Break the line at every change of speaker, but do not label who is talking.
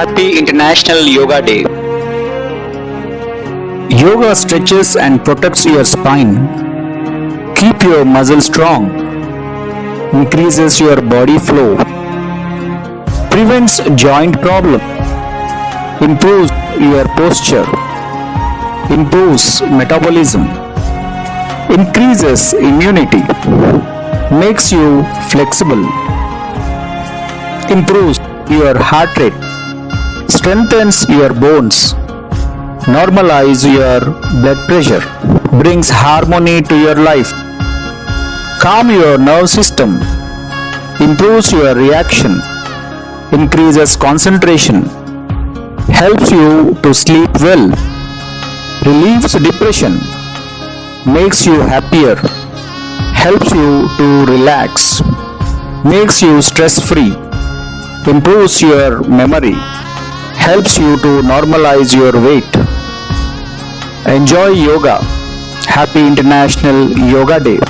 Happy International Yoga Day.
Yoga stretches and protects your spine. Keep your muscles strong. Increases your body flow. Prevents joint problem. Improves your posture. Improves metabolism. Increases immunity. Makes you flexible. Improves your heart rate. Strengthens your bones. Normalize your blood pressure. Brings harmony to your life. Calm your nerve system. Improves your reaction. Increases concentration. Helps you to sleep well. Relieves depression. Makes you happier. Helps you to relax. Makes you stress free. Improves your memory. Helps you to normalize your weight. Enjoy yoga. Happy International Yoga Day.